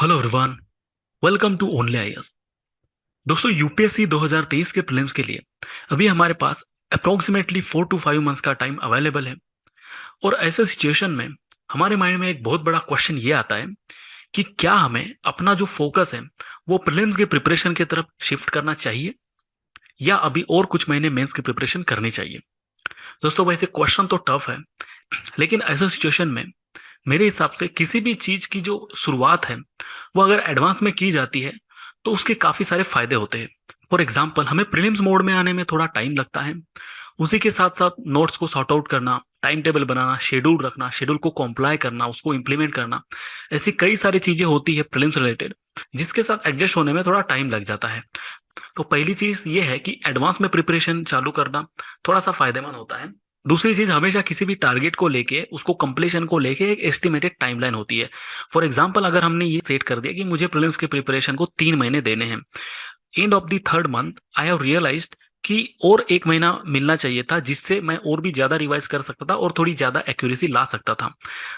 Hello everyone, welcome to only IAS. दोस्तों, UPSC 2023 के prelims के लिए अभी हमारे पास अप्रोक्सीमेटली 4 to 5 मंथ्स का टाइम अवेलेबल है। और ऐसे सिचुएशन में हमारे माइंड में एक बहुत बड़ा क्वेश्चन ये आता है कि क्या हमें अपना जो फोकस है वो प्रीलिम्स के प्रिपरेशन की तरफ शिफ्ट करना चाहिए या अभी और कुछ महीने मेंस की प्रिपरेशन करनी चाहिए। दोस्तों, वैसे क्वेश्चन तो टफ है, लेकिन ऐसे सिचुएशन में मेरे हिसाब से किसी भी चीज की जो शुरुआत है वो अगर एडवांस में की जाती है तो उसके काफी सारे फायदे होते हैं। फॉर एग्जाम्पल, हमें प्रीलिम्स मोड में आने में थोड़ा टाइम लगता है। उसी के साथ साथ नोट्स को सॉर्ट आउट करना, टाइम टेबल बनाना, शेड्यूल रखना, शेड्यूल को कॉम्प्लाई करना, उसको इम्प्लीमेंट करना, ऐसी कई सारी चीजें होती है प्रीलिम्स रिलेटेड, जिसके साथ एडजस्ट होने में थोड़ा टाइम लग जाता है। तो पहली चीज ये है कि एडवांस में प्रिपरेशन चालू करना थोड़ा सा फायदेमंद होता है। दूसरी चीज, हमेशा किसी भी टारगेट को लेके, उसको कंप्लीशन को लेके एक एस्टिमेटेड टाइमलाइन होती है। फॉर एग्जांपल, अगर हमने ये सेट कर दिया कि मुझे प्रीलिम्स के प्रिपरेशन को 3 महीने देने हैं, end of the third month I have realised कि और 1 महीना मिलना चाहिए था, जिससे मैं और भी ज्यादा रिवाइज कर सकता था और थोड़ी ज्यादा एक्यूरेसी ला सकता था।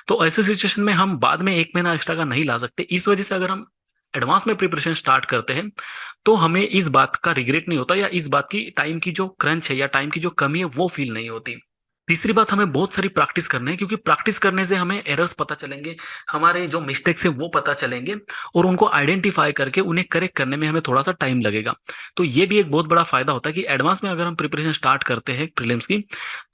तो ऐसे सिचुएशन में हम बाद में 1 महीना एक्स्ट्रा का नहीं ला सकते। इस वजह से अगर हम एडवांस में प्रिपरेशन स्टार्ट करते हैं तो हमें इस बात का रिग्रेट नहीं होता, या इस बात की टाइम की जो क्रंच है या टाइम की जो कमी है वो फील नहीं होती। तीसरी बात, हमें बहुत सारी प्रैक्टिस करनी है, क्योंकि प्रैक्टिस करने से हमें एरर्स पता चलेंगे, हमारे जो मिस्टेक्स है वो पता चलेंगे, और उनको आइडेंटिफाई करके उन्हें करेक्ट करने में हमें थोड़ा सा टाइम लगेगा। तो ये भी एक बहुत बड़ा फायदा होता है कि एडवांस में अगर हम प्रिपरेशन स्टार्ट करते हैं प्रीलिम्स की,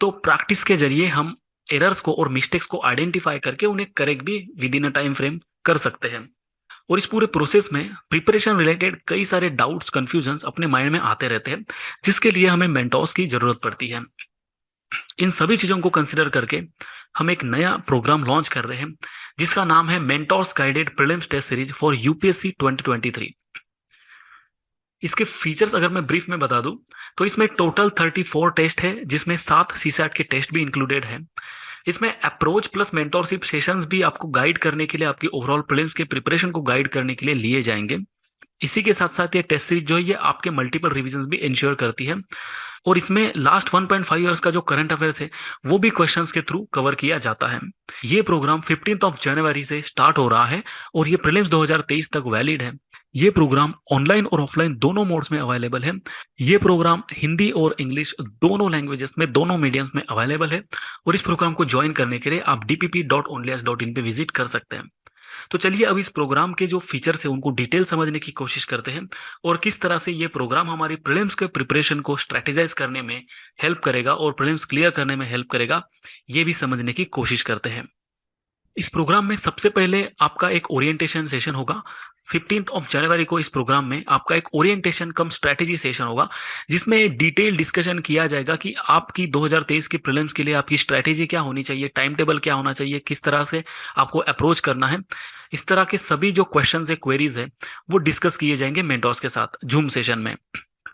तो प्रैक्टिस के जरिए हम एरर्स को और मिस्टेक्स को आइडेंटिफाई करके उन्हें करेक्ट भी with in a time frame कर सकते हैं। और इस पूरे प्रोसेस में प्रिपरेशन रिलेटेड कई सारे डाउट्स, कंफ्यूजन्स अपने माइंड में आते रहते हैं, जिसके लिए हमें मेंटोर्स की जरूरत पड़ती है। इन सभी चीजों को कंसिडर करके हम एक नया प्रोग्राम लॉन्च कर रहे हैं, जिसका नाम है mentors guided prelims test series for UPSC 2023। इसके फीचर्स अगर मैं ब्रीफ में बता दूं, तो इसमें टोटल 34 टेस्ट है, जिसमें 7 सीसैट के टेस्ट भी इंक्लूडेड है। इसमें अप्रोच प्लस मेंटोरशिप सेशंस भी आपको गाइड करने के लिए, आपकी ओवरऑल प्रीलिम्स के प्रिपरेशन को गाइड करने के लिए लिए जाएंगे। इसी के साथ साथ ये टेस्ट सीरीज जो है, ये आपके मल्टीपल रिविजन भी इंश्योर करती है। और इसमें लास्ट 1.5 ईयर्स का जो करंट अफेयर्स है वो भी क्वेश्चंस के थ्रू कवर किया जाता है। ये प्रोग्राम 15 जनवरी से स्टार्ट हो रहा है और ये प्रीलिम्स 2023 तक वैलिड है। ये प्रोग्राम ऑनलाइन और ऑफलाइन दोनों मोड्स में अवेलेबल है। ये प्रोग्राम हिंदी और इंग्लिश दोनों लैंग्वेजेस में, दोनों मीडियम्स में अवेलेबल है। और इस प्रोग्राम को ज्वाइन करने के लिए आप dpp.onlyas.in पे विजिट कर सकते हैं। तो चलिए अब इस प्रोग्राम के जो फीचर्स है उनको डिटेल समझने की कोशिश करते हैं, और किस तरह से ये प्रोग्राम हमारी प्रीलिम्स के प्रिपरेशन को स्ट्रेटेजाइज करने में हेल्प करेगा और प्रीलिम्स क्लियर करने में हेल्प करेगा, ये भी समझने की कोशिश करते हैं। इस प्रोग्राम में सबसे पहले आपका एक ओरिएंटेशन सेशन होगा। 15 जनवरी को इस प्रोग्राम में आपका एक ओरिएंटेशन कम स्ट्रेटेजी सेशन होगा, जिसमें डिटेल डिस्कशन किया जाएगा कि आपकी 2023 की प्रीलिम्स के लिए आपकी स्ट्रेटेजी क्या होनी चाहिए, टाइम टेबल क्या होना चाहिए, किस तरह से आपको अप्रोच करना है। इस तरह के सभी जो क्वेश्चंस है, क्वेरीज है, वो डिस्कस किए जाएंगे मेंटोर्स के साथ जूम सेशन में।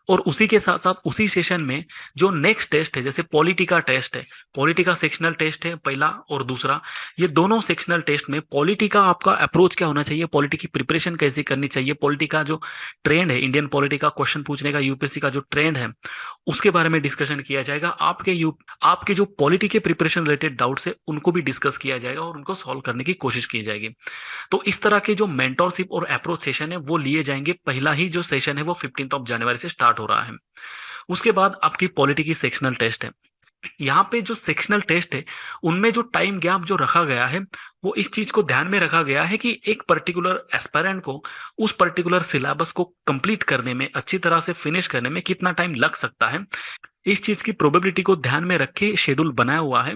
और उसी के साथ साथ उसी सेशन में जो नेक्स्ट टेस्ट है, जैसे पॉलिटी का टेस्ट है, पॉलिटी का सेक्शनल टेस्ट है पहला और दूसरा, ये दोनों सेक्शनल टेस्ट में पॉलिटी का आपका अप्रोच क्या होना चाहिए, पॉलिटी की प्रिपरेशन कैसे करनी चाहिए, पॉलिटी का जो ट्रेंड है, इंडियन पॉलिटी का क्वेश्चन पूछने का यूपीएससी का जो ट्रेंड है, उसके बारे में डिस्कशन किया जाएगा। आपके जो पॉलिटी के प्रिपरेशन रिलेटेड डाउट्स है उनको भी डिस्कस किया जाएगा और उनको सॉल्व करने की कोशिश की जाएगी। तो इस तरह के जो मेंटोरशिप और अप्रोच सेशन है वो लिए जाएंगे। पहला ही जो सेशन है वो 15 जनवरी से स्टार्ट हो रहा है। उसके बाद आपकी पॉलिटी की सेक्शनल टेस्ट है। यहाँ पे जो सेक्शनल टेस्ट है उनमें जो टाइम गैप जो रखा गया है, वो इस चीज को ध्यान में रखा गया है कि एक पर्टिकुलर एस्पायरेंट को उस पर्टिकुलर सिलेबस को कंप्लीट करने में, अच्छी तरह से फिनिश करने में कितना टाइम लग सकता है, इस चीज की प्रोबेबिलिटी को ध्यान में रख के शेड्यूल बनाया हुआ है।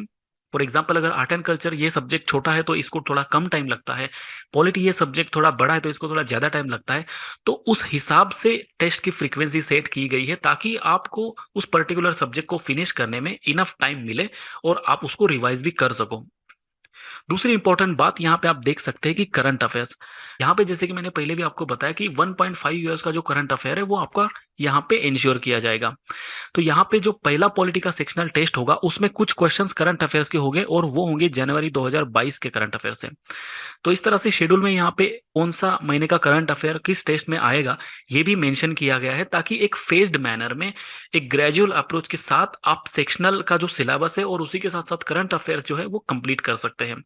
फॉर एग्जाम्पल, अगर आर्ट एंड कल्चर ये सब्जेक्ट छोटा है तो इसको थोड़ा कम टाइम लगता है, पॉलिटी ये सब्जेक्ट थोड़ा बड़ा है तो इसको थोड़ा ज्यादा टाइम लगता है। तो उस हिसाब से टेस्ट की फ्रीक्वेंसी सेट की गई है, ताकि आपको उस पर्टिकुलर सब्जेक्ट को फिनिश करने में इनफ टाइम मिले और आप उसको रिवाइज भी कर सको। दूसरी इंपॉर्टेंट बात यहाँ पे आप देख सकते हैं कि करंट अफेयर्स, यहाँ पे जैसे कि मैंने पहले भी आपको बताया कि 1.5 ईयर्स का जो करंट अफेयर है वो आपका यहाँ पे इंश्योर किया जाएगा। तो यहाँ पे जो पहला पॉलिटी का सेक्शनल टेस्ट होगा उसमें कुछ क्वेश्चंस करंट अफेयर्स के होंगे, और वो होंगे जनवरी 2022 के करंट अफेयर से। तो इस तरह से शेड्यूल में यहाँ पे कौन सा महीने का करंट अफेयर किस टेस्ट में आएगा ये भी मेंशन किया गया है, ताकि एक फेज्ड मैनर में, एक ग्रेजुअल अप्रोच के साथ आप सेक्शनल का जो सिलेबस है और उसी के साथ साथ करंट अफेयर जो है वो कंप्लीट कर सकते हैं।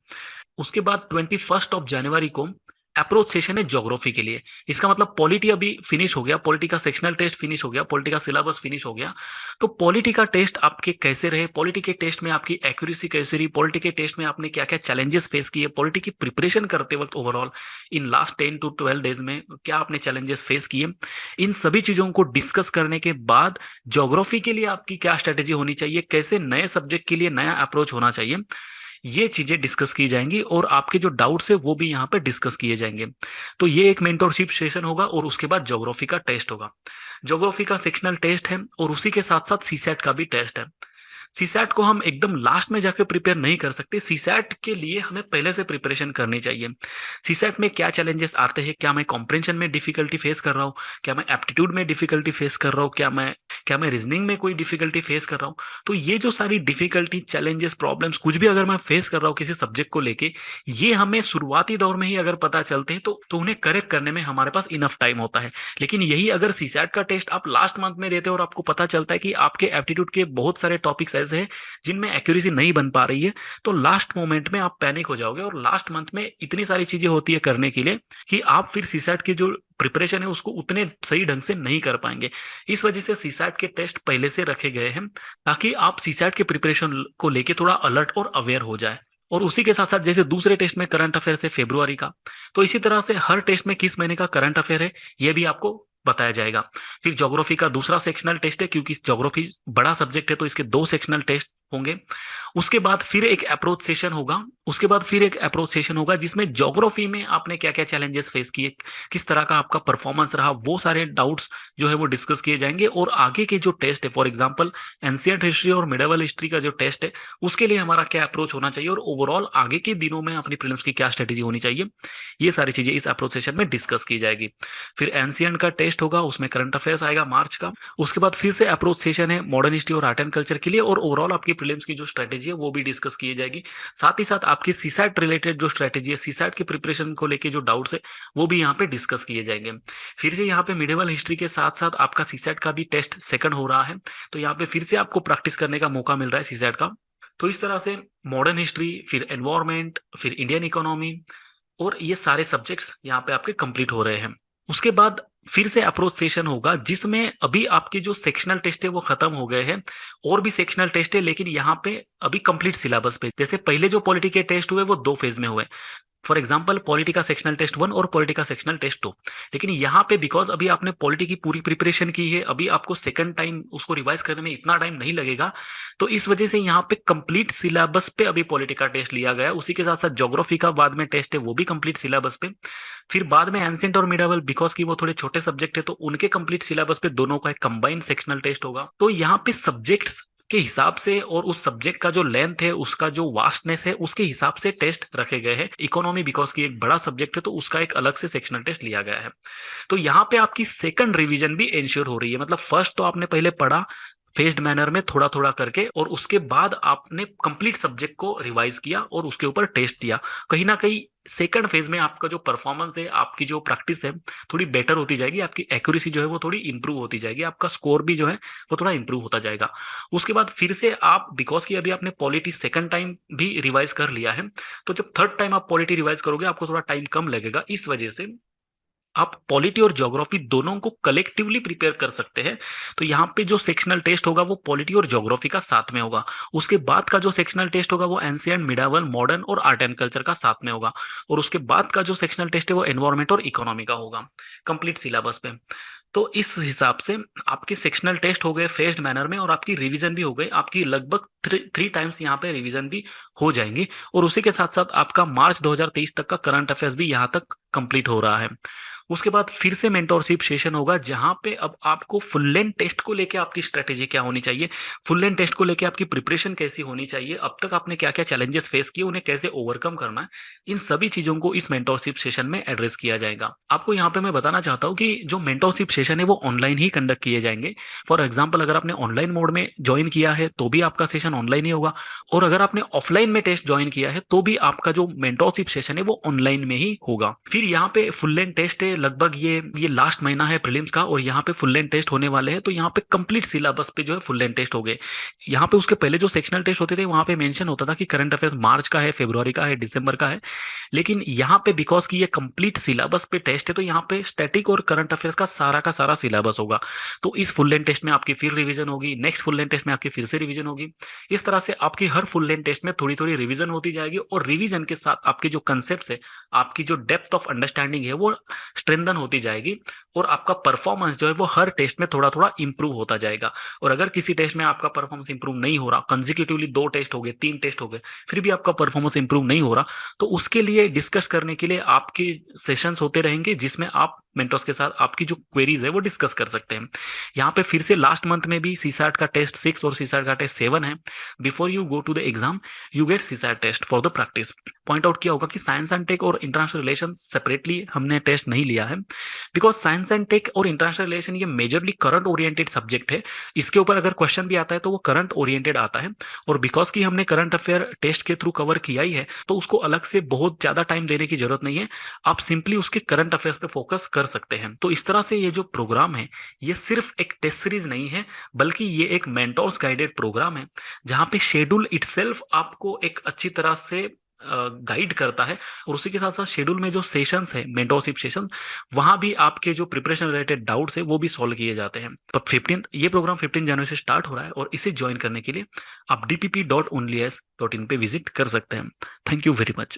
उसके बाद 21 जनवरी को अप्रोच सेशन है ज्योग्राफी के लिए। इसका मतलब पॉलिटी अभी फिनिश हो गया, पॉलिटी का सेक्शनल टेस्ट फिनिश हो गया, पॉलिटी का सिलेबस फिनिश हो गया। तो पॉलिटी का टेस्ट आपके कैसे रहे, पॉलिटी के टेस्ट में आपकी एक्यूरेसी कैसे रही, पॉलिटी के टेस्ट में आपने क्या क्या चैलेंजेस फेस किए, पॉलिटी की प्रिपरेशन करते वक्त overall in last 10 to 12 days में क्या आपने चैलेंजेस फेस किए, इन सभी चीजों को डिस्कस करने के बाद ज्योग्राफी के लिए आपकी क्या स्ट्रेटेजी होनी चाहिए, कैसे नए सब्जेक्ट के लिए नया अप्रोच होना चाहिए, ये चीजें डिस्कस की जाएंगी और आपके जो डाउट्स है वो भी यहाँ पे डिस्कस किए जाएंगे। तो ये एक मेंटोरशिप सेशन होगा और उसके बाद ज्योग्राफी का टेस्ट होगा। ज्योग्राफी का सेक्शनल टेस्ट है और उसी के साथ साथ सीसैट का भी टेस्ट है। सीसैट को हम एकदम लास्ट में जाकर प्रिपेयर नहीं कर सकते, सीसैट के लिए हमें पहले से प्रिपरेशन करनी चाहिए। सीसैट में क्या चैलेंजेस आते हैं, क्या मैं कॉम्प्रेंशन में डिफिकल्टी फेस कर रहा हूँ, क्या मैं एप्टीट्यूड में डिफिकल्टी फेस कर रहा हूँ, क्या मैं रीजनिंग में कोई डिफिकल्टी फेस कर रहा हूँ। तो ये जो सारी डिफिकल्टी, चैलेंजेस, प्रॉब्लम्स कुछ भी अगर मैं फेस कर रहा हूँ किसी सब्जेक्ट को लेके, ये हमें शुरुआती दौर में ही अगर पता चलते हैं तो उन्हें करेक्ट करने में हमारे पास इनफ टाइम होता है। लेकिन यही अगर सीसैट का टेस्ट आप लास्ट मंथ में देते हो और आपको पता चलता है कि आपके एप्टीट्यूड के बहुत सारे टॉपिक्स ऐसे हैं जिनमें एक्यूरेसी नहीं बन पा रही है, तो लास्ट मोमेंट में आप पैनिक हो जाओगे और लास्ट मंथ में इतनी सारी चीजें होती है करने के लिए कि आप फिर सीसैट की जो प्रिपरेशन है उसको उतने सही ढंग से नहीं कर पाएंगे। इस वजह से सीसैट के टेस्ट पहले से रखे गए हैं ताकि आप सीसैट के प्रिपरेशन को लेके थोड़ा अलर्ट और अवेयर हो जाए। और उसी के साथ साथ जैसे दूसरे टेस्ट में करंट अफेयर है फरवरी का, तो इसी तरह से हर टेस्ट में किस महीने का करंट अफेयर है ये भी आपको बताया जाएगा। फिर ज्योग्राफी का दूसरा सेक्शनल टेस्ट है, क्योंकि ज्योग्राफी बड़ा सब्जेक्ट है तो इसके 2 सेक्शनल टेस्ट होंगे। उसके बाद फिर एक अप्रोच सेशन होगा, उसके बाद फिर एक अप्रोच सेशन होगा जिसमें ज्योग्राफी में आपने क्या क्या चैलेंजेस फेस किए, किस तरह का आपका परफॉर्मेंस रहा, वो सारे डाउट्स जो है वो डिस्कस किए जाएंगे। और आगे के जो टेस्ट है, फॉर एग्जांपल एंशिएंट हिस्ट्री और मिडिवल हिस्ट्री का जो टेस्ट है उसके लिए हमारा क्या अप्रोच होना चाहिए और ओवरऑल आगे के दिनों में अपनी प्रीलिम्स की क्या स्ट्रेटेजी होनी चाहिए, ये सारी चीजें इस अप्रोच सेशन में डिस्कस की जाएगी। फिर एंशिएंट का टेस्ट होगा, उसमें करंट अफेयर्स आएगा मार्च का। उसके बाद फिर से अप्रोच सेशन है मॉडर्न हिस्ट्री और आर्ट एंड कल्चर के लिए, और ओवरऑल आपकी प्रीलिम्स की जो स्ट्रेटेजी है वो भी डिस्कस की जाएगी। साथ ही साथ आपकी सीसैट रिलेटेड जो स्ट्रेटेजी है, सीसैट की प्रिपरेशन को लेके जो डाउट्स है वो भी यहाँ पे डिस्कस किए जाएंगे। फिर से यहाँ पे मिडिवल हिस्ट्री के साथ साथ आपका सीसैट का भी टेस्ट सेकंड हो रहा है, तो यहाँ पे फिर से आपको प्रैक्टिस करने का मौका मिल रहा है सीसैट का। तो इस तरह से मॉडर्न हिस्ट्री, फिर एनवायरमेंट, फिर इंडियन इकोनॉमी और ये सारे सब्जेक्ट्स यहाँ पे आपके कंप्लीट हो रहे हैं। उसके बाद फिर से अप्रोच सेशन होगा जिसमें अभी आपके जो सेक्शनल टेस्ट है वो खत्म हो गए हैं, और भी सेक्शनल टेस्ट है लेकिन यहाँ पे अभी कंप्लीट सिलेबस पे। जैसे पहले जो पॉलिटी के टेस्ट हुए वो 2 फेज में हुए, फॉर एग्जाम्पल पॉलिटी का सेक्शनल टेस्ट 1 और पॉलिटी का सेक्शनल टेस्ट 2। लेकिन यहाँ पे बिकॉज अभी आपने पॉलिटी की पूरी प्रिपरेशन की है, अभी आपको सेकंड टाइम उसको रिवाइज करने में इतना टाइम नहीं लगेगा, तो इस वजह से यहाँ पे कंप्लीट सिलेबस पे अभी पॉलिटी का टेस्ट लिया गया है। उसी के साथ साथ ज्योग्राफी का बाद में टेस्ट है वो भी कंप्लीट सिलेबस पे। फिर बाद में एंशिएंट और मिडिवल, बिकॉज की वो थोड़े छोटे सब्जेक्ट है तो उनके कंप्लीट सिलेबस पे दोनों का एक कंबाइंड सेक्शनल टेस्ट होगा। तो यहाँ पे सब्जेक्ट्स के हिसाब से और उस सब्जेक्ट का जो लेंथ है, उसका जो वास्टनेस है, उसके हिसाब से टेस्ट रखे गए हैं। इकोनॉमी बिकॉज की एक बड़ा सब्जेक्ट है तो उसका एक अलग से सेक्शनल टेस्ट लिया गया है। तो यहाँ पे आपकी सेकंड रिवीजन भी इंश्योर हो रही है, मतलब फर्स्ट तो आपने पहले पढ़ा फेज्ड मैनर में थोड़ा थोड़ा करके, और उसके बाद आपने कंप्लीट सब्जेक्ट को रिवाइज किया और उसके ऊपर टेस्ट दिया। कहीं ना कहीं सेकंड फेज में आपका जो परफॉर्मेंस है, आपकी जो प्रैक्टिस है थोड़ी बेटर होती जाएगी, आपकी एक्यूरेसी जो है वो थोड़ी इंप्रूव होती जाएगी, आपका स्कोर भी जो है वो थोड़ा इंप्रूव होता जाएगा। उसके बाद फिर से आप, बिकॉज की अभी आपने पॉलिटी सेकंड टाइम भी रिवाइज कर लिया है, तो जब थर्ड टाइम आप पॉलिटी रिवाइज करोगे आपको थोड़ा टाइम कम लगेगा। इस वजह से आप पॉलिटी और ज्योग्राफी दोनों को कलेक्टिवली प्रिपेयर कर सकते हैं। तो यहाँ पे जो सेक्शनल टेस्ट होगा वो पॉलिटी और ज्योग्राफी का साथ में होगा। उसके बाद का जो सेक्शनल टेस्ट होगा वो एंशिएंट, मिडिवल, मॉडर्न और आर्ट एंड कल्चर का साथ में होगा। और उसके बाद का जो सेक्शनल टेस्ट है वो एनवायरमेंट और इकोनॉमी का होगा, कंप्लीट सिलेबस पे। तो इस हिसाब से आपके सेक्शनल टेस्ट हो गए फेज्ड मैनर में, और आपकी रिवीजन भी हो गई, आपकी लगभग थ्री टाइम्स यहाँ पे रिवीजन भी हो जाएंगी। और उसी के साथ साथ आपका मार्च 2023 तक का करंट अफेयर्स भी यहाँ तक कंप्लीट हो रहा है। उसके बाद फिर से मेंटोरशिप सेशन होगा जहां पे अब आपको फुल लेंथ टेस्ट को लेके आपकी स्ट्रेटेजी क्या होनी चाहिए, फुल लेंथ टेस्ट को लेके आपकी प्रिपरेशन कैसी होनी चाहिए, अब तक आपने क्या क्या चैलेंजेस फेस किए उन्हें कैसे ओवरकम करना है, इन सभी चीजों को इस मेंटोरशिप सेशन में एड्रेस किया जाएगा। आपको यहाँ पे मैं बताना चाहता हूँ कि जो मेंटोरशिप सेशन है वो ऑनलाइन ही कंडक्ट किए जाएंगे। फॉर एग्जाम्पल अगर आपने ऑनलाइन मोड में ज्वाइन किया है तो भी आपका सेशन ऑनलाइन ही होगा, और अगर आपने ऑफलाइन में टेस्ट ज्वाइन किया है तो भी आपका जो मेंटोरशिप सेशन है वो ऑनलाइन में ही होगा। फिर यहाँ पे फुल लेंथ टेस्ट है, लगभग ये लास्ट महीना है प्रीलिम्स का और यहाँ पे फुल लेंथ टेस्ट होने वाले हैं, तो यहाँ पे कंप्लीट सिलेबस पे जो है फुल लेंथ टेस्ट हो गए। यहाँ पे उसके पहले जो सेक्शनल टेस्ट होते थे वहाँ पे मेंशन होता था कि करंट अफेयर्स मार्च का है, फरवरी का है, दिसंबर का है, लेकिन यहाँ पे बिकॉज कि ये कंप्लीट सिलेबस पे टेस्ट है तो यहाँ पे स्टैटिक और करंट अफेयर्स का सारा सिलेबस होगा। तो इस फुल लेंथ टेस्ट में आपकी फिर रिवीजन होगी, नेक्स्ट फुल लेंथ टेस्ट में आपकी फिर से रिवीजन होगी। इस तरह से आपकी हर फुल लेंथ टेस्ट में थोड़ी थोड़ी रिवीजन होती जाएगी और रिवीजन के साथ आपके जो कंसेप्ट है, आपकी जो डेप्थ ऑफ अंडरस्टैंडिंग है वो स्ट्रेंथन होती जाएगी और आपका परफॉर्मेंस जो है वो हर टेस्ट में थोड़ा थोड़ा इंप्रूव होता जाएगा। और अगर किसी टेस्ट में आपका परफॉर्मेंस इंप्रूव नहीं हो रहा, कंजिक्यूटिवली 2 टेस्ट हो गए, 3 टेस्ट हो गए, फिर भी आपका परफॉर्मेंस इंप्रूव नहीं हो रहा, तो उसके लिए डिस्कस करने के लिए आपके सेशंस होते रहेंगे जिसमें आप मेंटर्स के साथ आपकी जो क्वेरीज है वो डिस्कस कर सकते हैं। यहाँ पे फिर से लास्ट मंथ में भी सीसैट का टेस्ट 6 और सीसैट का टेस्ट 7 है। Before you go to the exam you get CSAT test for the practice. Point out किया होगा कि साइंस एंड टेक और इंटरनेशनल रिलेशन सेपरेटली हमने टेस्ट नहीं लिया है, बिकॉज साइंस एंड टेक और इंटरनेशनल रिलेशन ये मेजरली करंट ओरिएंटेड सब्जेक्ट है। इसके ऊपर अगर क्वेश्चन भी आता है तो वो करंट ओरिएंटेड आता है, और बिकॉज कि हमने करंट अफेयर टेस्ट के थ्रू कवर किया ही है तो उसको अलग से बहुत ज्यादा टाइम देने की जरूरत नहीं है। आप सिंपली उसके करंट अफेयर्स पे फोकस कर सकते हैं। तो इस तरह से ये जो प्रोग्राम है ये सिर्फ एक टेस्ट सीरीज नहीं है, बल्कि ये एक मेंटोर्स गाइडेड प्रोग्राम है जहाँ पे शेड्यूल इटसेल्फ आपको एक अच्छी तरह से गाइड करता है। और उसी के साथ साथ शेड्यूल में जो सेशंस है, मेंटोरशिप सेशन, वहां भी आपके जो प्रिपरेशन रिलेटेड डाउट्स है वो भी सॉल्व किए जाते हैं। तो 15 ये प्रोग्राम 15 जनवरी से स्टार्ट हो रहा है और इसे ज्वाइन करने के लिए आप dpp.onlyas.in पे विजिट कर सकते हैं। Thank you very much.